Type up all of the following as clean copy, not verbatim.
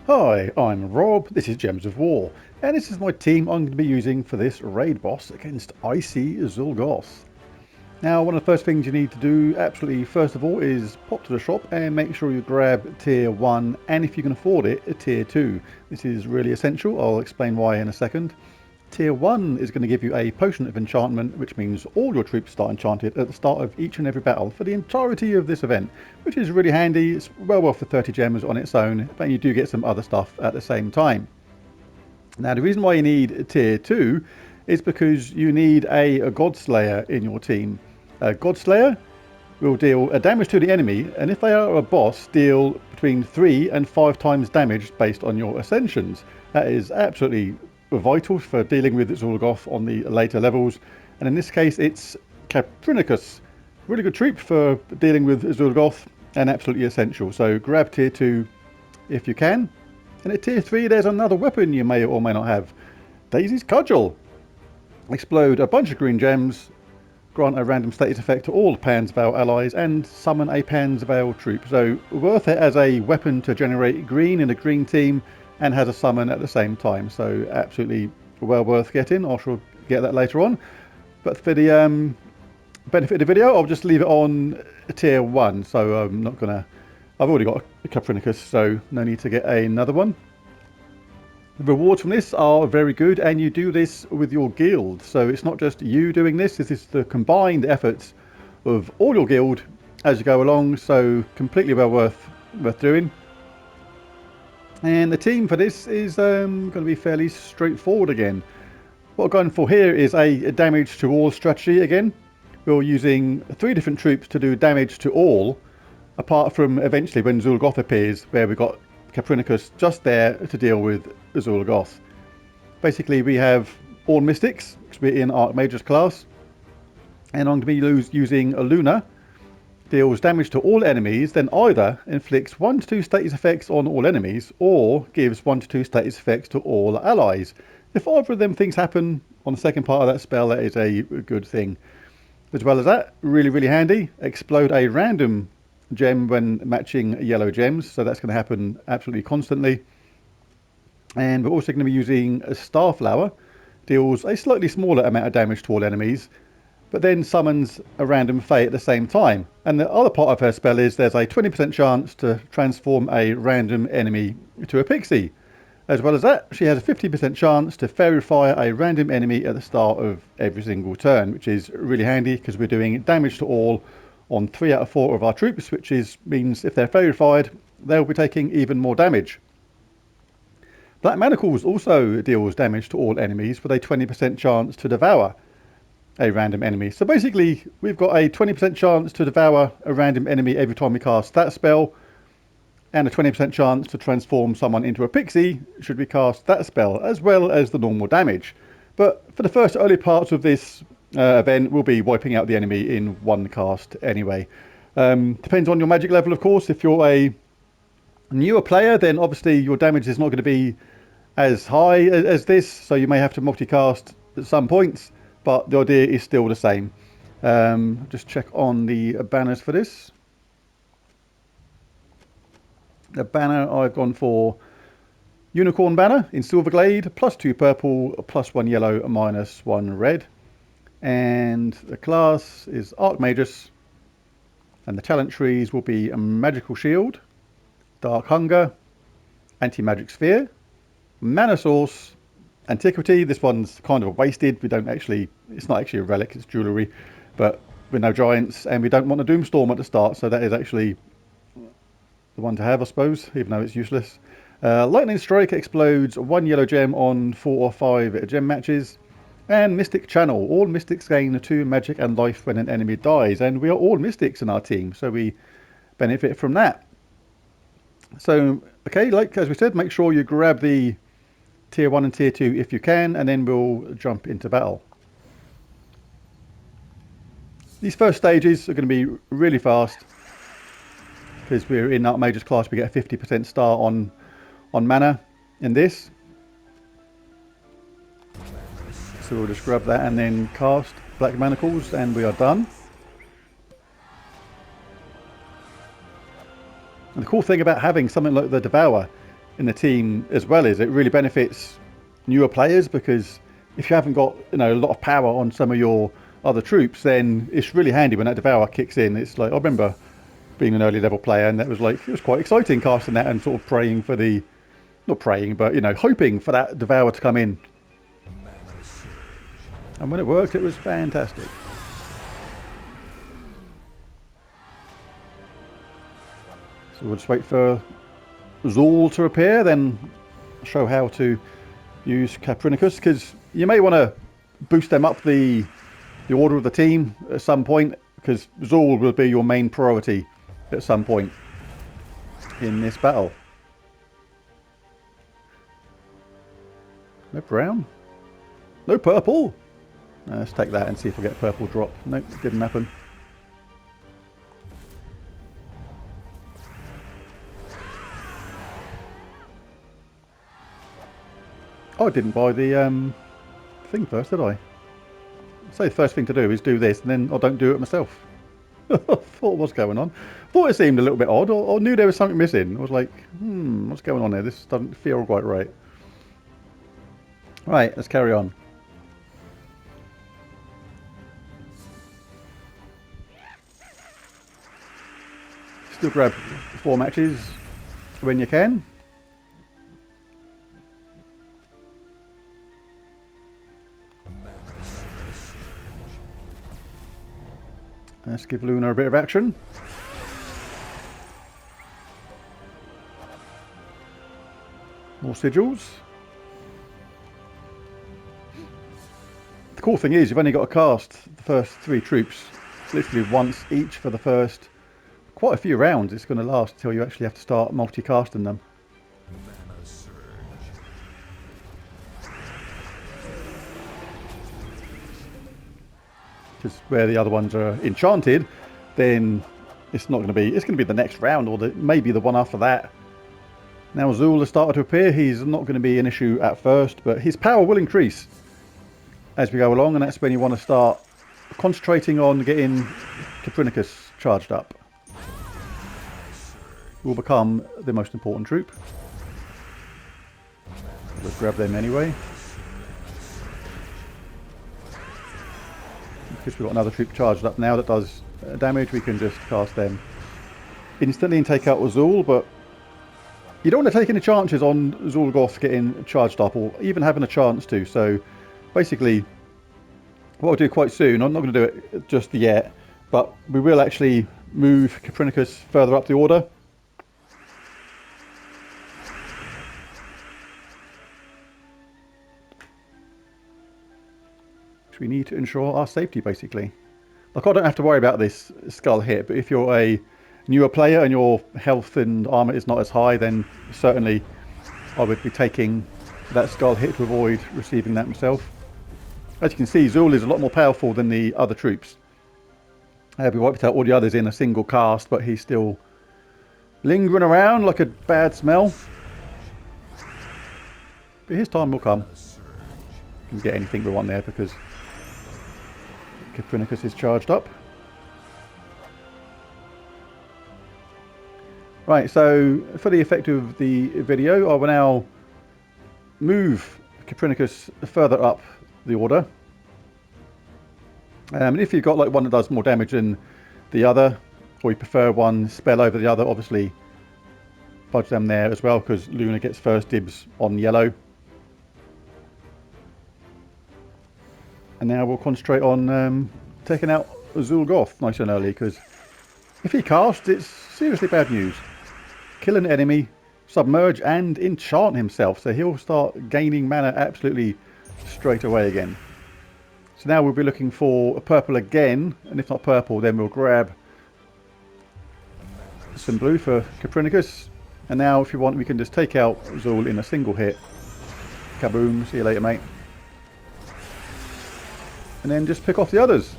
Hi, I'm Rob, this is Gems of War, and this is my team I'm going to be using for this raid boss against Icy Zuul'Goth. Now, one of the first things you need to do, absolutely first of all, is pop to the shop and make sure you grab tier 1, and if you can afford it, a tier 2. This is really essential, I'll explain why in a second. Tier 1 is going to give you a potion of enchantment, which means all your troops start enchanted at the start of each and every battle for the entirety of this event, which is really handy. It's well worth the 30 gems on its own, but you do get some other stuff at the same time. Now, the reason why you need tier 2 is because you need a Godslayer in your team. A Godslayer will deal a damage to the enemy, and if they are a boss, deal between 3 and 5 times damage based on your ascensions. That is absolutely vital for dealing with Zuul'Goth on the later levels, and in this case it's Caprinicus. Really good troop for dealing with Zuul'Goth and absolutely essential. So grab tier 2 if you can. And at tier 3 there's another weapon you may or may not have. Daisy's Cudgel. Explode a bunch of green gems, grant a random status effect to all Panzerval allies, and summon a Panzerval troop. So worth it as a weapon to generate green in a green team, and has a summon at the same time, so absolutely well worth getting. I shall get that later on, but for the benefit of the video I'll just leave it on tier 1, so I'm not gonna, I've already got a Caprinicus, so no need to get another one. The rewards from this are very good, and you do this with your guild, so it's not just you doing this, this is the combined efforts of all your guild as you go along, so completely well worth doing. And the team for this is going to be fairly straightforward again. What we're going for here is a damage to all strategy again. We're using 3 different troops to do damage to all, apart from eventually when Zuul'Goth appears, where we've got Caprinicus just there to deal with Zuul'Goth. Basically we have all mystics, because we're in Archmage's class, and I'm going to be using a Luna. Deals damage to all enemies, then either inflicts 1 to 2 status effects on all enemies, or gives 1 to 2 status effects to all allies. If either of them things happen on the second part of that spell, that is a good thing. As well as that, really handy, explode a random gem when matching yellow gems, so that's going to happen absolutely constantly. And we're also going to be using a Starflower, deals a slightly smaller amount of damage to all enemies, but then summons a random Fae at the same time. And the other part of her spell is there's a 20% chance to transform a random enemy to a pixie. As well as that, she has a 50% chance to fairy fire a random enemy at the start of every single turn, which is really handy because we're doing damage to all on 3 out of 4 of our troops, which means if they're fairy fired, they'll be taking even more damage. Black Manacles also deals damage to all enemies with a 20% chance to devour a random enemy. So basically we've got a 20% chance to devour a random enemy every time we cast that spell, and a 20% chance to transform someone into a pixie should we cast that spell, as well as the normal damage. But for the first early parts of this event we'll be wiping out the enemy in 1 cast anyway. Depends on your magic level, of course. If you're a newer player, then obviously your damage is not going to be as high as this, so you may have to multicast at some points, but the idea is still the same. Just check on the banners for this. The banner, I've gone for Unicorn Banner in Silver Glade, +2 purple, +1 yellow, -1 red. And the class is Archmagus, and the talent trees will be a Magical Shield, Dark Hunger, Anti-Magic Sphere, Mana Source, Antiquity. This one's kind of wasted. We don't actually, it's not actually a relic, it's jewellery, but we're no giants, and we don't want a Doomstorm at the start, so that is actually the one to have, I suppose, even though it's useless. Lightning Strike explodes 1 yellow gem on 4 or 5 gem matches. And Mystic Channel. All Mystics gain 2 magic and life when an enemy dies, and we are all Mystics in our team, so we benefit from that. So, okay, like as we said, make sure you grab the tier 1 and tier 2 if you can, and then we'll jump into battle. These first stages are going to be really fast because we're in Archmage's class. We get a 50% star on mana in this, so we'll just grab that and then cast Black Manacles and we are done. And the cool thing about having something like the Devour in the team as well is it really benefits newer players, because if you haven't got, you know, a lot of power on some of your other troops, then it's really handy when that Devour kicks in. It's like, I remember being an early level player, and that was like, it was quite exciting casting that and sort of praying for the, not praying, but, you know, hoping for that Devour to come in. And when it worked, it was fantastic. So we'll just wait for Zuul to appear, then show how to use Copernicus, because you may want to boost them up the order of the team at some point, because Zuul will be your main priority at some point in this battle. No brown, no purple. Let's take that and see if we get purple drop. Nope, didn't happen. Oh, I didn't buy the thing first, did I? So the first thing to do is do this, and then I don't do it myself. I thought what's going on. Thought it seemed a little bit odd, or knew there was something missing. I was like, what's going on there? This doesn't feel quite right. Right, let's carry on. Still grab 4 matches when you can. Let's give Luna a bit of action. More sigils. The cool thing is you've only got to cast the first 3 troops literally once each for the first quite a few rounds. It's going to last until you actually have to start multicasting them. Because where the other ones are enchanted, then it's not going to be, it's going to be the next round, or maybe the one after that. Now Zuul has started to appear. He's not going to be an issue at first, but his power will increase as we go along, and that's when you want to start concentrating on getting Copernicus charged up. Will become the most important troop. Let's grab them anyway. Because we've got another troop charged up now that does damage, we can just cast them instantly and take out Zuul, but you don't want to take any chances on Zuul'Goth getting charged up, or even having a chance to. So basically, what I'll do quite soon, I'm not going to do it just yet, but we will actually move Copernicus further up the order. We need to ensure our safety, basically. Like, I don't have to worry about this skull hit, but if you're a newer player and your health and armor is not as high, then certainly I would be taking that skull hit to avoid receiving that myself. As you can see, Zuul is a lot more powerful than the other troops. We wiped out all the others in a single cast, but he's still lingering around like a bad smell. But his time will come. We can get anything we want there because Copernicus is charged up. Right, so for the effect of the video, I will now move Copernicus further up the order. And if you've got like one that does more damage than the other, or you prefer one spell over the other, obviously budge them there as well, because Luna gets first dibs on yellow. And now we'll concentrate on taking out Zuul'Goth nice and early, because if he casts, it's seriously bad news. Kill an enemy, submerge and enchant himself, so he'll start gaining mana absolutely straight away again. So now we'll be looking for a purple again, and if not purple, then we'll grab some blue for Copernicus. And now if you want, we can just take out Zuul in a single hit. Kaboom, see you later, mate. And then just pick off the others.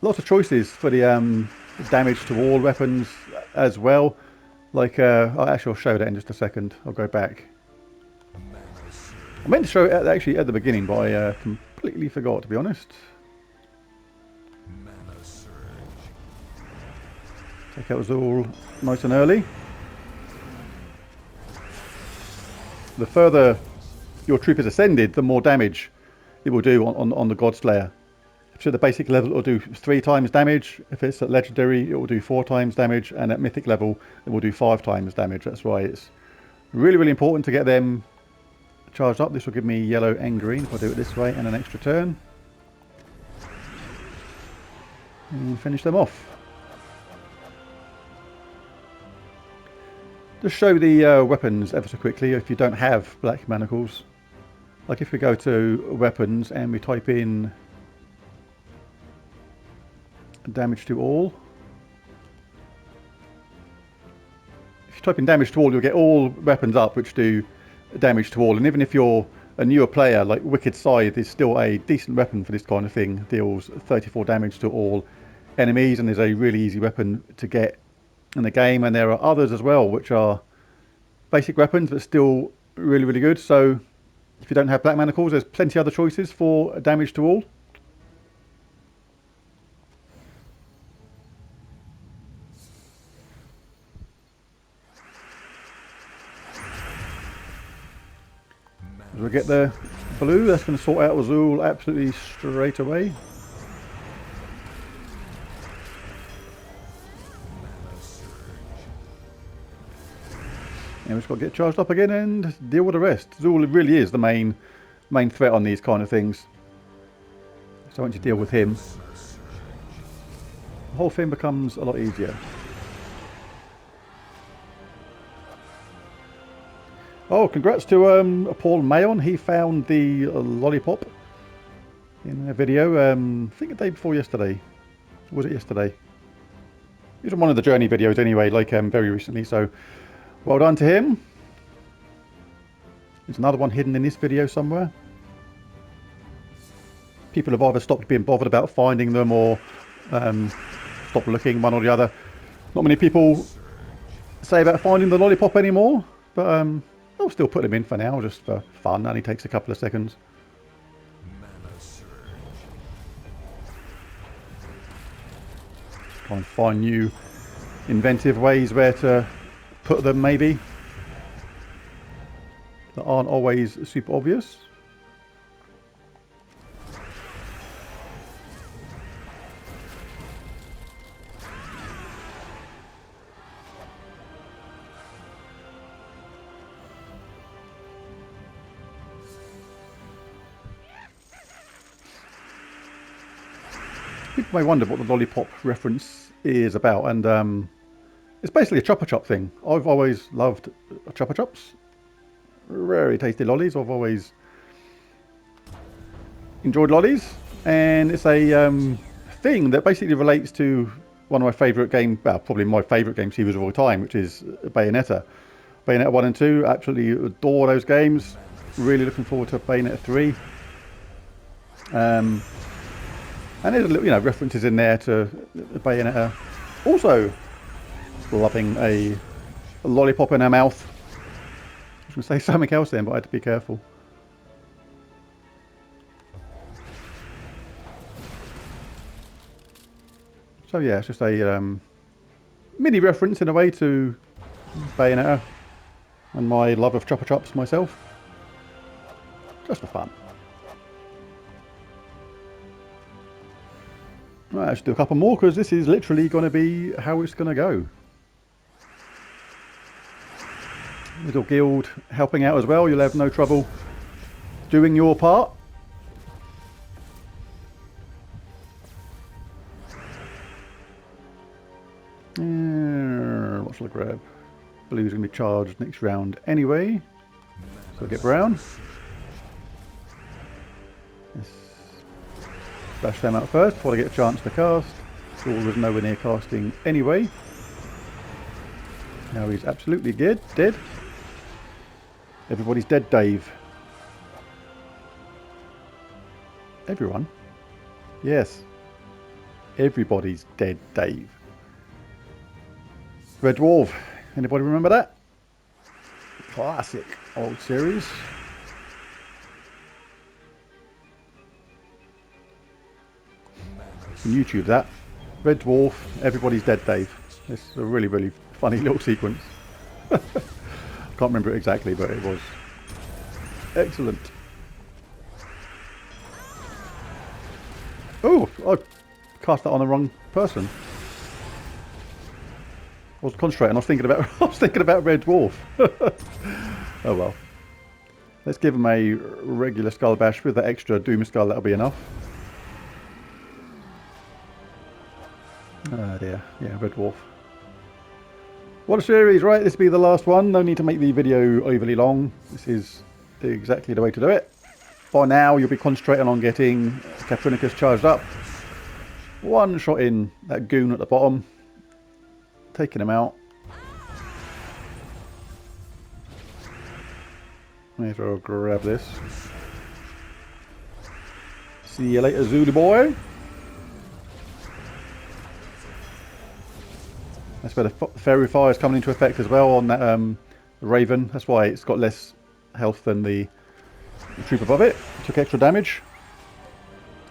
Lots of choices for the damage to all weapons as well. Like, I'll show that in just a second. I'll go back. I meant to show it actually at the beginning, but I completely forgot, to be honest. Take out Zuul nice and early. The further your troop is ascended, the more damage it will do on the Godslayer. So at the basic level, it will do 3 times damage. If it's at legendary, it will do 4 times damage, and at mythic level, it will do 5 times damage. That's why it's really, really important to get them charged up. This will give me yellow and green if I do it this way, and an extra turn. And finish them off. Just show the weapons ever so quickly if you don't have black manacles. Like if we go to weapons and we type in damage to all. If you type in damage to all, you'll get all weapons up which do damage to all. And even if you're a newer player, like Wicked Scythe is still a decent weapon for this kind of thing. Deals 34 damage to all enemies and is a really easy weapon to get in the game. And there are others as well which are basic weapons but still really, really good. So if you don't have black manacles, there's plenty of other choices for damage to all. As we get the blue, that's going to sort out Zuul absolutely straight away. And we've just got to get charged up again and deal with the rest. Zuul really is the main threat on these kind of things. So once you deal with him, the whole thing becomes a lot easier. Oh, congrats to Paul Mayon. He found the Lollipop in a video, I think the day before yesterday. Or was it yesterday? It was on one of the journey videos anyway, like very recently, so well done to him. There's another one hidden in this video somewhere. People have either stopped being bothered about finding them or stopped looking, one or the other. Not many people say about finding the Lollipop anymore, but I'll still put them in for now, just for fun. Only takes a couple of seconds. Try and find new inventive ways where to put them, maybe, that aren't always super obvious. People may wonder what the Lollipop reference is about, and it's basically a Chopper Chop thing. I've always loved Chopper Chops. Very tasty lollies. I've always enjoyed lollies, and it's a thing that basically relates to one of my favourite games, well, probably my favourite game series of all time, which is Bayonetta. Bayonetta 1 and 2, absolutely adore those games. Really looking forward to Bayonetta 3. And there's a little, references in there to Bayonetta. Also, loving a lollipop in her mouth. I was going to say something else then, but I had to be careful. So yeah, it's just a mini reference in a way to Bayonetta and my love of Chopper Chops myself. Just for fun. Right, let's do a couple more because this is literally going to be how it's going to go. Little guild helping out as well. You'll have no trouble doing your part. What shall I grab? Blue's going to be charged next round anyway. So I'll get brown. Let's splash them out first before I get a chance to cast. Zuul was nowhere near casting anyway. Now he's absolutely dead. Everybody's dead, Dave. Everyone? Yes. Everybody's dead, Dave. Red Dwarf. Anybody remember that? Classic old series. on YouTube that. Red Dwarf, everybody's dead, Dave. It's a really, really funny little sequence. Can't remember it exactly, but it was excellent. Oh, I cast that on the wrong person. I was concentrating. I was thinking about. I was thinking about Red Dwarf. Oh well. Let's give him a regular Skull Bash with that extra Doom Skull. That'll be enough. Oh dear. Yeah, Red Dwarf. What a series, right? This will be the last one. No need to make the video overly long. This is exactly the way to do it. By now, you'll be concentrating on getting Caprinicus charged up. One shot in that goon at the bottom. Taking him out. May as well grab this. See you later, Zulu boy. That's where the Fairy Fire is coming into effect as well on that Raven. That's why it's got less health than the troop above it. It took extra damage.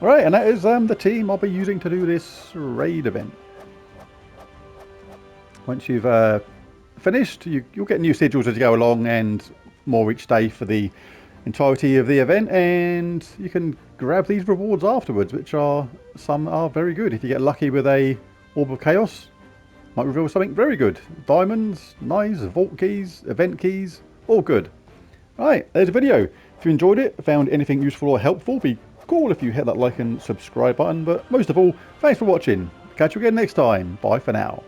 Alright, and that is the team I'll be using to do this raid event. Once you've finished, you'll get new sigils as you go along and more each day for the entirety of the event, and you can grab these rewards afterwards, which some are very good. If you get lucky with a Orb of Chaos, might reveal something very good. Diamonds, knives, vault keys, event keys, all good. Right, there's a video. If you enjoyed it, found anything useful or helpful, be cool if you hit that like and subscribe button. But most of all, thanks for watching. Catch you again next time. Bye for now.